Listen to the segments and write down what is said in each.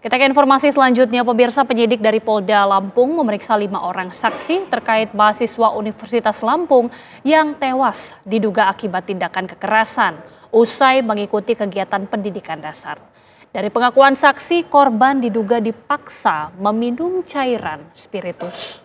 Kita ke informasi selanjutnya, pemirsa. Penyidik dari Polda Lampung memeriksa 5 orang saksi terkait mahasiswa Universitas Lampung yang tewas diduga akibat tindakan kekerasan usai mengikuti kegiatan pendidikan dasar. Dari pengakuan saksi, korban diduga dipaksa meminum cairan spiritus.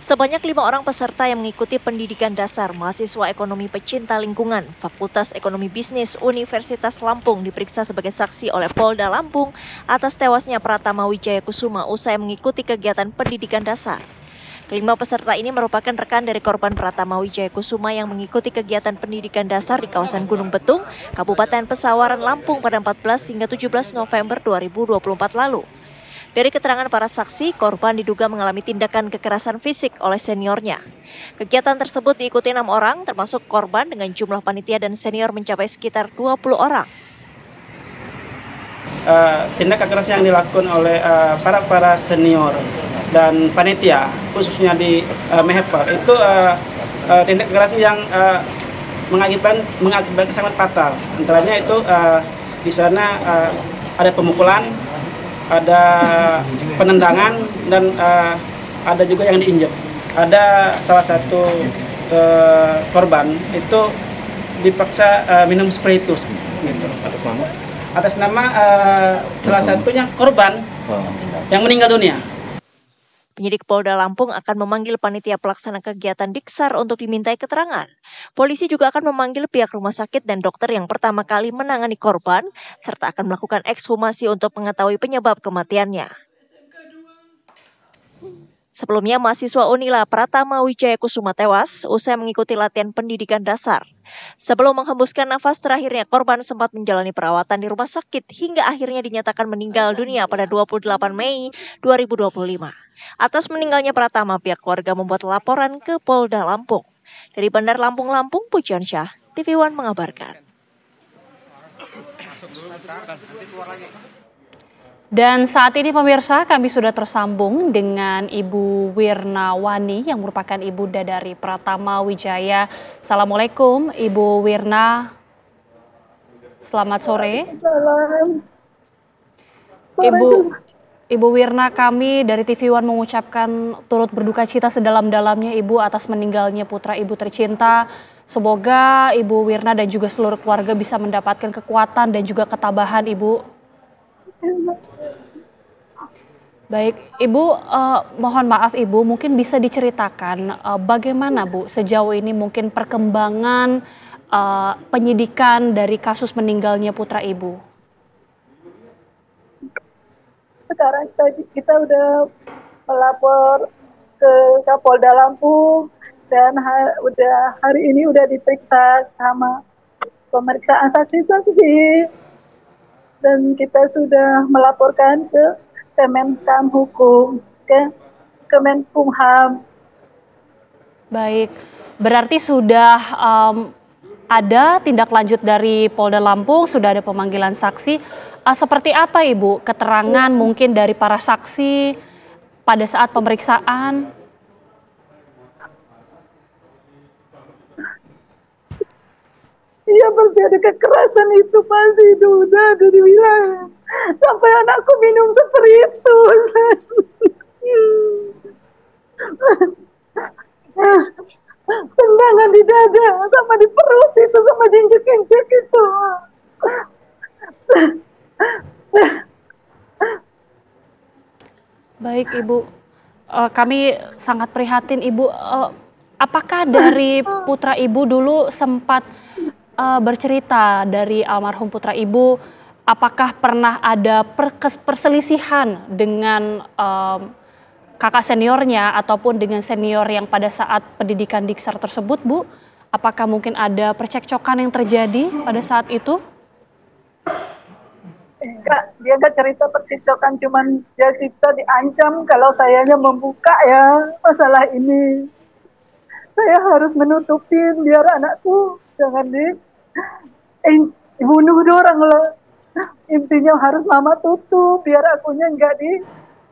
Sebanyak 5 orang peserta yang mengikuti pendidikan dasar mahasiswa ekonomi pecinta lingkungan Fakultas Ekonomi Bisnis Universitas Lampung diperiksa sebagai saksi oleh Polda Lampung atas tewasnya Pratama Wijaya Kusuma usai mengikuti kegiatan pendidikan dasar. Kelima peserta ini merupakan rekan dari korban Pratama Wijaya Kusuma yang mengikuti kegiatan pendidikan dasar di kawasan Gunung Betung, Kabupaten Pesawaran, Lampung pada 14 hingga 17 November 2024 lalu. Dari keterangan para saksi, korban diduga mengalami tindakan kekerasan fisik oleh seniornya. Kegiatan tersebut diikuti 6 orang, termasuk korban dengan jumlah panitia dan senior mencapai sekitar 20 orang. Tindak kekerasan yang dilakukan oleh para senior dan panitia, khususnya di Mehepal, itu tindak kekerasan yang mengakibatkan sangat fatal. Antaranya itu di sana ada pemukulan, ada penendangan, dan ada juga yang diinjek. Ada salah satu korban itu dipaksa minum spiritus. Gitu. Atas nama salah satunya korban yang meninggal dunia. Penyidik Polda Lampung akan memanggil panitia pelaksana kegiatan Diksar untuk dimintai keterangan. Polisi juga akan memanggil pihak rumah sakit dan dokter yang pertama kali menangani korban, serta akan melakukan ekshumasi untuk mengetahui penyebab kematiannya. Sebelumnya, mahasiswa Unila Pratama Wijaya Kusuma tewas usai mengikuti latihan pendidikan dasar. Sebelum menghembuskan nafas terakhirnya, korban sempat menjalani perawatan di rumah sakit hingga akhirnya dinyatakan meninggal dunia pada 28 Mei 2025. Atas meninggalnya Pratama, pihak keluarga membuat laporan ke Polda Lampung. Dari Bandar Lampung, Pujian Syah, TV One mengabarkan. Dan saat ini pemirsa, kami sudah tersambung dengan Ibu Wirnawani yang merupakan ibunda dari Pratama Wijaya. Assalamualaikum Ibu Wirna. Selamat sore. Ibu Wirna, kami dari TV One mengucapkan turut berduka cita sedalam-dalamnya Ibu atas meninggalnya putra Ibu tercinta. Semoga Ibu Wirna dan juga seluruh keluarga bisa mendapatkan kekuatan dan juga ketabahan Ibu. Baik, Ibu, mohon maaf Ibu, mungkin bisa diceritakan bagaimana Bu sejauh ini mungkin perkembangan penyidikan dari kasus meninggalnya putra Ibu? Sekarang kita udah melapor ke Kapolda Lampung dan hari ini udah diperiksa sama pemeriksaan saksi-saksi, dan kita sudah melaporkan ke Kemenkum Hukum, ke Kemenkumham. Baik, berarti sudah ada tindak lanjut dari Polda Lampung, sudah ada pemanggilan saksi. Seperti apa Ibu keterangan mungkin dari para saksi pada saat pemeriksaan? Iya, pasti ada kekerasan itu, pasti itu udah dibilang. Sampai anakku minum spiritus. Tendangan di dada sama di perut itu, sama diinjek-injek itu. Baik Ibu, kami sangat prihatin Ibu. Apakah dari putra Ibu dulu sempat bercerita dari almarhum putra Ibu, apakah pernah ada perselisihan dengan kakak seniornya ataupun dengan senior yang pada saat pendidikan Diksar tersebut, Bu? Apakah mungkin ada percekcokan yang terjadi pada saat itu? Enggak, dia enggak cerita percekcokan, cuman dia cerita diancam kalau sayanya membuka ya masalah ini. Saya harus menutupin biar anakku jangan dibunuh orang loh. Intinya harus mama tutup biar akunya enggak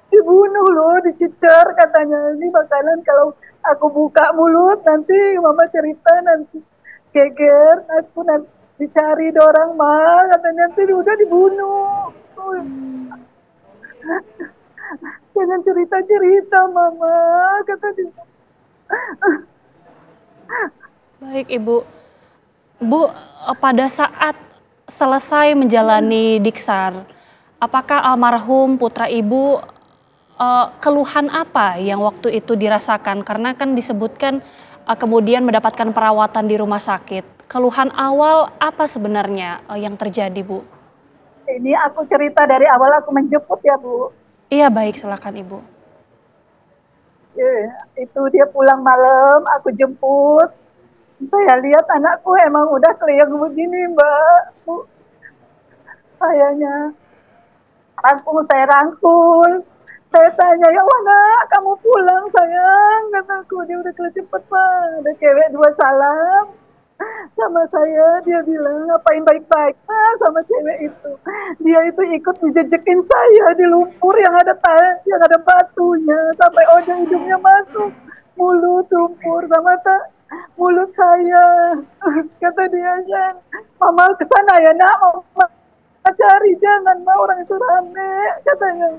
dibunuh loh, dicecer katanya. Ini bakalan kalau aku buka mulut nanti mama cerita nanti geger, aku nanti dicari dorang mah, katanya nanti udah dibunuh. Jangan cerita-cerita mama, kata dia. Baik Ibu. Bu, pada saat selesai menjalani diksar, apakah almarhum putra Ibu keluhan apa yang waktu itu dirasakan? Karena kan disebutkan kemudian mendapatkan perawatan di rumah sakit. Keluhan awal apa sebenarnya yang terjadi, Bu? Ini aku cerita dari awal aku menjemput ya, Bu. Iya, baik, silakan Ibu. Itu dia pulang malam, aku jemput. Saya lihat anakku emang udah keliang begini, Mbak. Bu, sayangnya saya rangkul. Saya tanya, ya nak, kamu pulang sayang. Kataku, dia udah cepet Pak. Ada cewek 2 salam sama saya, dia bilang ngapain baik-baik sama cewek itu. Dia itu ikut dijejekin saya di lumpur yang ada batunya sampai ujung hidungnya masuk mulut lumpur sama mulut saya. Kata dia, kan mama kesana ya nak, mama cari, jangan mau orang itu rame, katanya.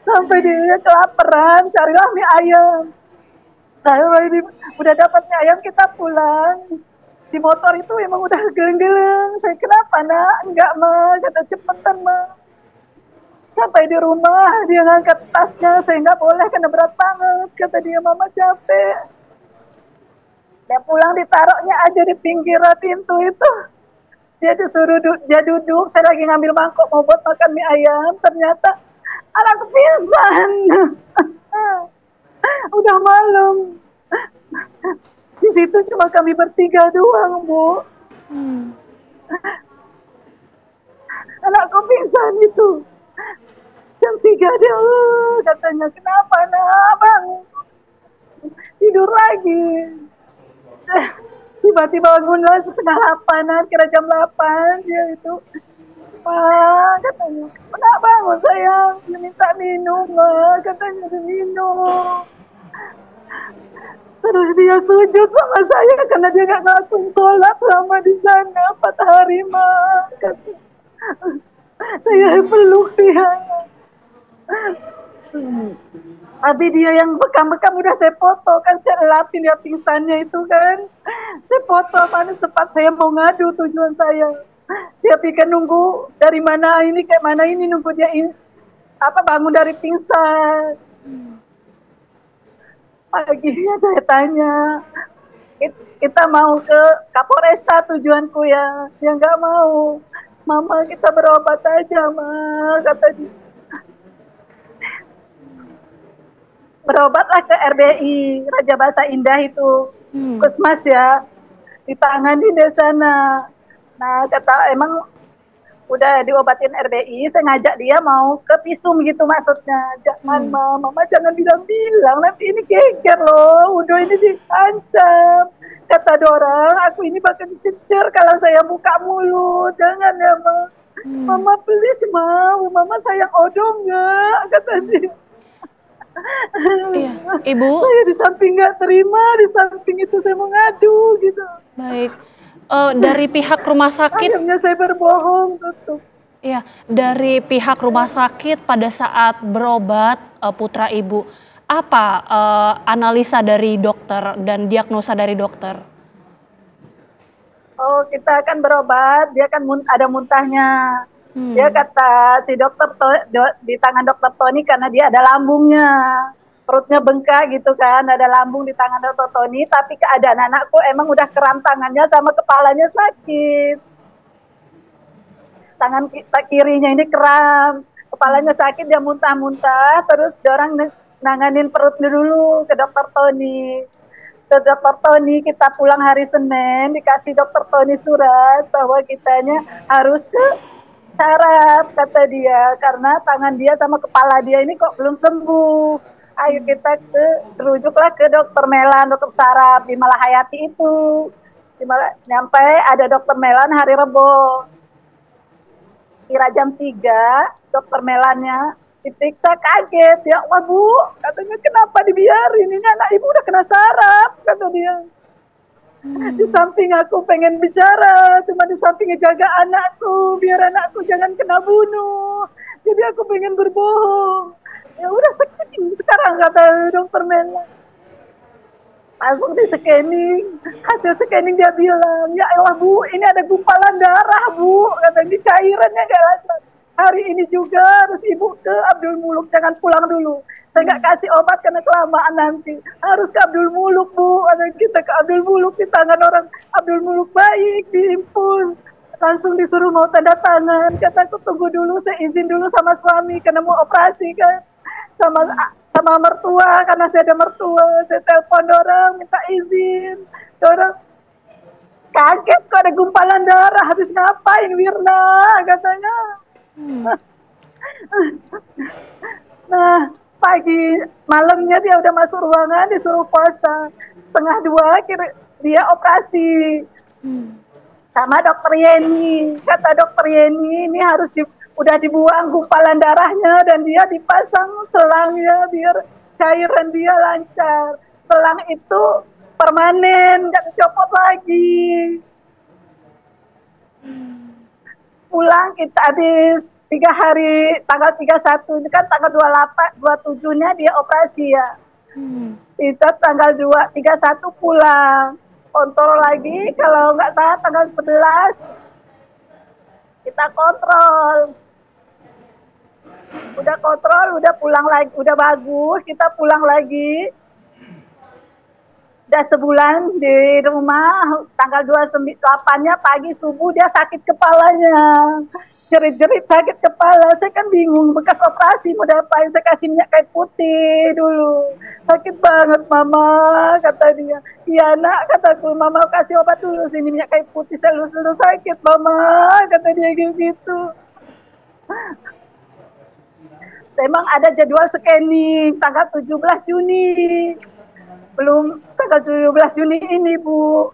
Sampai dia kelaparan, carilah mie ayam. Saya udah dapat mie ayam, kita pulang. Di motor itu emang udah geleng-geleng. Saya, kenapa nak? Enggak mah, kata cepetan mah. Sampai di rumah dia ngangkat tasnya, saya nggak boleh karena berat banget. Kata dia, mama capek. Dia pulang ditaruhnya aja di pinggir pintu itu. Dia disuruh dia duduk, saya lagi ngambil mangkok mau buat makan mie ayam. Ternyata anakku pingsan. Udah malam. Di situ cuma kami bertiga doang, Bu. Anakku pingsan itu. Jam 3 dia, katanya, kenapa nak, bang? Tidur lagi. Tiba-tiba bangunlah setengah 8, kira jam 8 dia itu. Katanya, kenapa bangun sayang? Dia minta minum, katanya dia minum. Terus dia sujud sama saya karena dia nggak ngelakuin sholat selama di sana 4 hari mah. Saya peluk dia. Tapi dia yang bekam-bekam udah saya foto kan, saya elapin dia pingsannya itu kan. Saya foto mana sempat saya mau ngadu tujuan saya. Dia pikir nunggu dari mana ini kayak mana ini, nunggu dia bangun dari pingsan. Paginya saya tanya, kita mau ke Kapolresta tujuanku ya. Dia nggak mau. Mama kita berobat aja, Ma, kata dia. Berobatlah ke RBI, Raja Basa Indah itu. Puskesmas ya. Ditangani di sana. Nah, kata emang udah diobatin RBI, saya ngajak dia mau ke visum gitu maksudnya. Jangan mama jangan bilang-bilang, nanti ini geger loh, udah ini diancam. Kata orang, aku ini bakal dicecer kalau saya buka mulut, jangan ya ma. Mama please mau, mama sayang Odo nggak, kata dia. Iya, Ibu. Saya di samping nggak terima, di samping itu saya mau ngadu gitu. Baik. Dari pihak rumah sakit, akhirnya saya berbohong, tutup. Iya, dari pihak rumah sakit pada saat berobat putra Ibu, apa analisa dari dokter dan diagnosa dari dokter? Oh, kita akan berobat, dia kan ada muntahnya. Dia kata si dokter di tangan dokter Tony karena dia ada lambungnya. Perutnya bengkak gitu kan, ada lambung di tangan dokter Tony, tapi keadaan anakku emang udah kram tangannya sama kepalanya sakit. Tangan kirinya ini kram, kepalanya sakit, dia muntah-muntah, terus orang nanganin perutnya dulu ke dokter Tony. Ke dokter Tony, kita pulang hari Senin, dikasih dokter Tony surat bahwa kitanya harus ke saraf, kata dia, karena tangan dia sama kepala dia ini kok belum sembuh. Ayo kita terujuklah ke dokter Melan, dokter saraf di Malahayati itu. Nyampe ada dokter Melan hari Rebo. Kira jam 3, dokter Melannya diperiksa, kaget. Ya Allah Bu, katanya kenapa dibiarin? Ini anak ibu udah kena saraf, kata dia. Di samping aku pengen bicara, cuma di samping jaga anakku, biar anakku jangan kena bunuh. Jadi aku pengen berbohong. Ya udah sekarang kata dokter Mela. Langsung di scanning, hasil scanning dia bilang, ya Allah Bu, ini ada gumpalan darah Bu, kata ini cairannya gak lancar. Hari ini juga harus Ibu ke Abdul Muluk, jangan pulang dulu. Saya nggak kasih obat karena kelamaan nanti. Harus ke Abdul Muluk Bu, kata kita ke Abdul Muluk di tangan orang Abdul Muluk baik, diimpun. Langsung disuruh mau tanda tangan, kataku tunggu dulu, saya izin dulu sama suami karena mau operasi kan. Sama mertua karena saya ada mertua, saya telepon orang minta izin, orang kaget kok ada gumpalan darah, habis ngapain Wirna katanya. Nah pagi malamnya dia udah masuk ruangan disuruh puasa, 1:30 dia operasi sama dokter Yeni. Kata dokter Yeni ini harus udah dibuang gumpalan darahnya dan dia dipasang selangnya biar cairan dia lancar. Selang itu permanen, nggak dicopot lagi. Pulang kita habis 3 hari, tanggal 31 ini kan tanggal 28, 27-nya dia operasi ya. Kita tanggal 31 pulang. Kontrol lagi, kalau nggak salah tanggal 11 kita kontrol. Udah kontrol, udah pulang lagi, udah bagus, kita pulang lagi. Udah sebulan di rumah, tanggal 28-nya pagi subuh dia sakit kepalanya. Jerit-jerit sakit kepala, saya kan bingung, bekas operasi mau diapain, saya kasih minyak kayu putih dulu. Sakit banget mama, kata dia. Iya nak, kataku, mama kasih obat dulu, sini minyak kayu putih, saya lulus sakit mama, kata dia gitu. Memang ada jadwal scanning tanggal 17 Juni. Belum tanggal 17 Juni ini, Bu.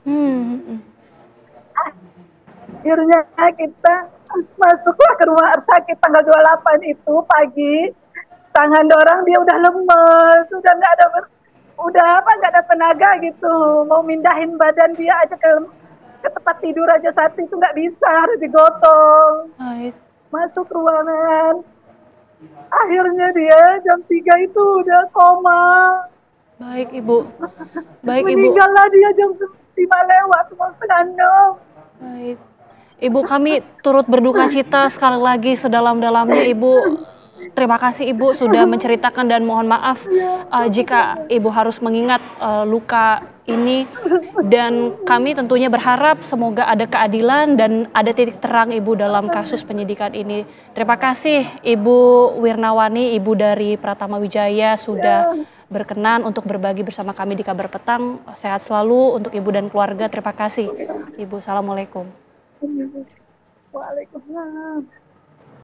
Akhirnya kita masuklah ke rumah sakit tanggal 28 itu pagi. Tangan dorang dia udah lemes, udah nggak ada tenaga gitu. Mau mindahin badan dia aja ke tempat tidur aja saat itu nggak bisa, harus digotong. Masuk ruangan. Akhirnya dia jam 3 itu udah koma. Baik Ibu. Baik Ibu. Meninggallah dia jam 5 lewat, mau 5:30. Baik. Ibu, kami turut berduka cita sekali lagi sedalam-dalamnya Ibu. Terima kasih Ibu sudah menceritakan dan mohon maaf jika Ibu harus mengingat luka ini. Dan kami tentunya berharap semoga ada keadilan dan ada titik terang Ibu dalam kasus penyidikan ini. Terima kasih Ibu Wirnawani, Ibu dari Pratama Wijaya sudah berkenan untuk berbagi bersama kami di Kabar Petang. Sehat selalu untuk Ibu dan keluarga. Terima kasih Ibu. Assalamualaikum. Waalaikumsalam.